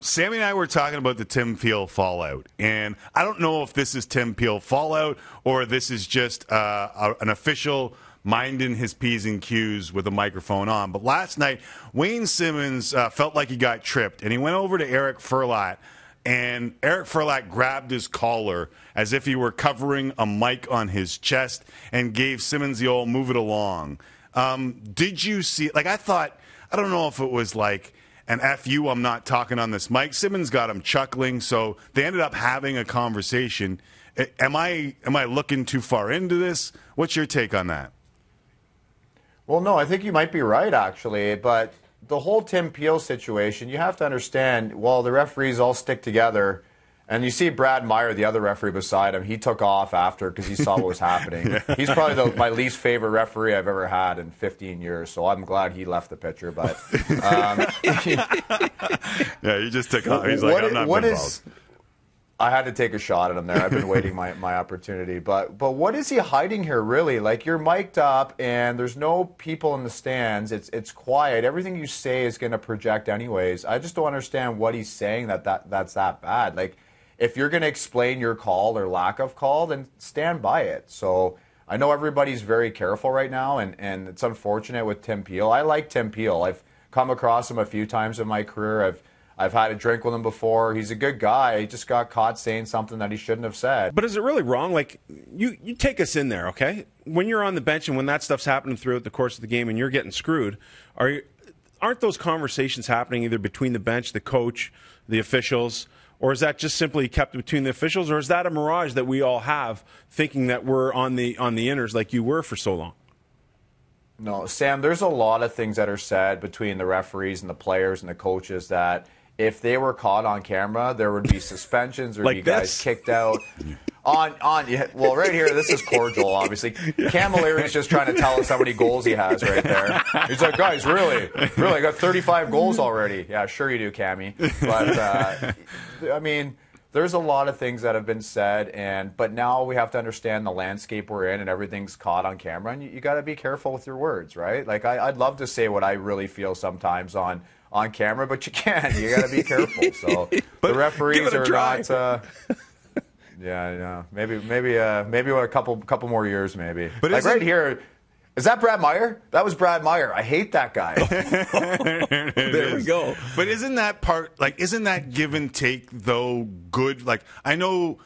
Sammy and I were talking about the Tim Peel fallout, and I don't know if this is Tim Peel fallout or this is just an official minding his P's and Q's with a microphone on. But last night, Wayne Simmonds felt like he got tripped, and he went over to Eric Furlat, and Eric Furlat grabbed his collar as if he were covering a mic on his chest and gave Simmonds the old move it along. Did you see, like, I thought, I don't know if it was like an F you, I'm not talking on this mic. Simmonds got him chuckling, so they ended up having a conversation. Am I looking too far into this? What's your take on that? Well, no, I think you might be right, actually. But the whole Tim Peel situation, you have to understand, well, the referees all stick together. And you see Brad Meyer, the other referee beside him, he took off after because he saw what was happening. Yeah. He's probably my least favorite referee I've ever had in 15 years, so I'm glad he left the picture. But yeah, he just took off. He's like, I'm not involved. I had to take a shot at him there. I've been waiting my opportunity. But what is he hiding here, really? Like, you're mic'd up, and there's no people in the stands. It's quiet. Everything you say is going to project anyways. I just don't understand what he's saying that's that bad. Like, if you're going to explain your call or lack of call, then stand by it. So I know everybody's very careful right now, and it's unfortunate with Tim Peel. I like Tim Peel. I've come across him a few times in my career. I've had a drink with him before. He's a good guy. He just got caught saying something that he shouldn't have said. But is it really wrong? Like, you take us in there, okay? When you're on the bench and when that stuff's happening throughout the course of the game and you're getting screwed, aren't those conversations happening either between the bench, the coach, the officials? Or is that just simply kept between the officials, or is that a mirage that we all have, thinking that we're on the inners like you were for so long? No, Sam, there's a lot of things that are said between the referees and the players and the coaches that if they were caught on camera, there would be suspensions or like be guys kicked out. Well, right here, this is cordial, obviously. Camilleri's just trying to tell us how many goals he has right there. He's like, guys, really, I got 35 goals already. Yeah, sure you do, Cammy. But, I mean, there's a lot of things that have been said, but now we have to understand the landscape we're in and everything's caught on camera, and you got to be careful with your words, right? Like, I'd love to say what I really feel sometimes on camera, but you can't. You got to be careful. So the referees are not... Yeah, maybe a couple more years, maybe. But like right here, is that Brad Meyer? That was Brad Meyer. I hate that guy. There we go. But isn't that give and take though good? Like, I know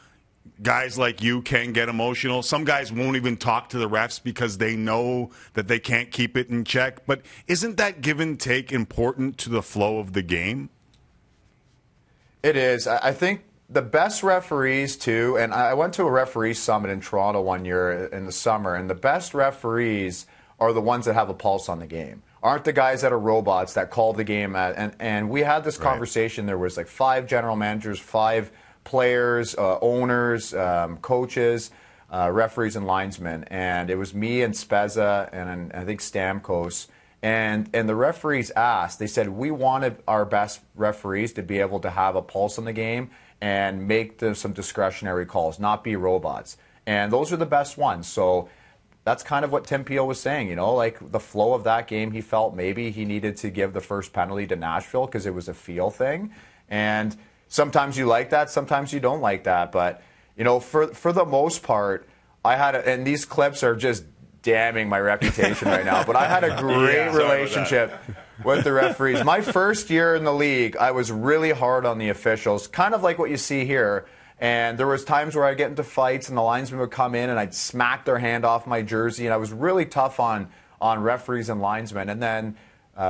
guys like you can get emotional. Some guys won't even talk to the refs because they know that they can't keep it in check. But isn't that give and take important to the flow of the game? It is. I think the best referees, too, and I went to a referee summit in Toronto one year in the summer, and the best referees are the ones that have a pulse on the game. Aren't the guys that are robots that call the game and we had this conversation. There was like 5 general managers, 5 players, owners, coaches, referees, and linesmen. And it was me and Spezza and I think Stamkos. And the referees asked, they said, we wanted our best referees to be able to have a pulse on the game and make some discretionary calls, not be robots. And those are the best ones. So that's kind of what Tim Peel was saying, like the flow of that game, he felt maybe he needed to give the first penalty to Nashville because it was a feel thing. And sometimes you like that, sometimes you don't like that. But, for the most part, and these clips are just damning my reputation right now, but I had a great relationship with the referees. My first year in the league, I was really hard on the officials, kind of like what you see here. And there was times where I'd get into fights and the linesmen would come in and I'd smack their hand off my jersey, and I was really tough on referees and linesmen. And then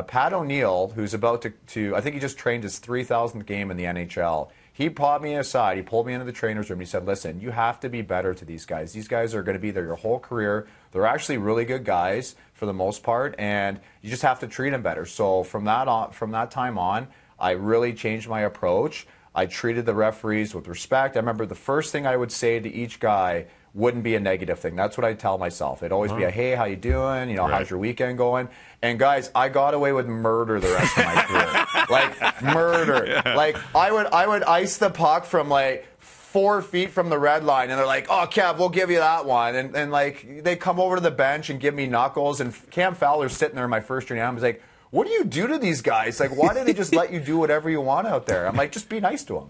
Pat O'Neill, who's about to I think he just trained his 3,000th game in the NHL, he brought me aside, he pulled me into the trainer's room, and he said, listen, you have to be better to these guys. These guys are going to be there your whole career. They're actually really good guys for the most part, and you just have to treat them better. So from that time on, I really changed my approach. I treated the referees with respect. I remember the first thing I would say to each guy wouldn't be a negative thing. That's what I tell myself. It'd always be a, hey, how you doing? How's your weekend going? And guys, I got away with murder the rest of my career. Like murder. Yeah. Like I would ice the puck from like 4 feet from the red line, and they're like, oh, Kev, we'll give you that one. And like they come over to the bench and give me knuckles, and Cam Fowler's sitting there in my first year, and I was like, what do you do to these guys? Like, why do they just let you do whatever you want out there? I'm like, just be nice to them.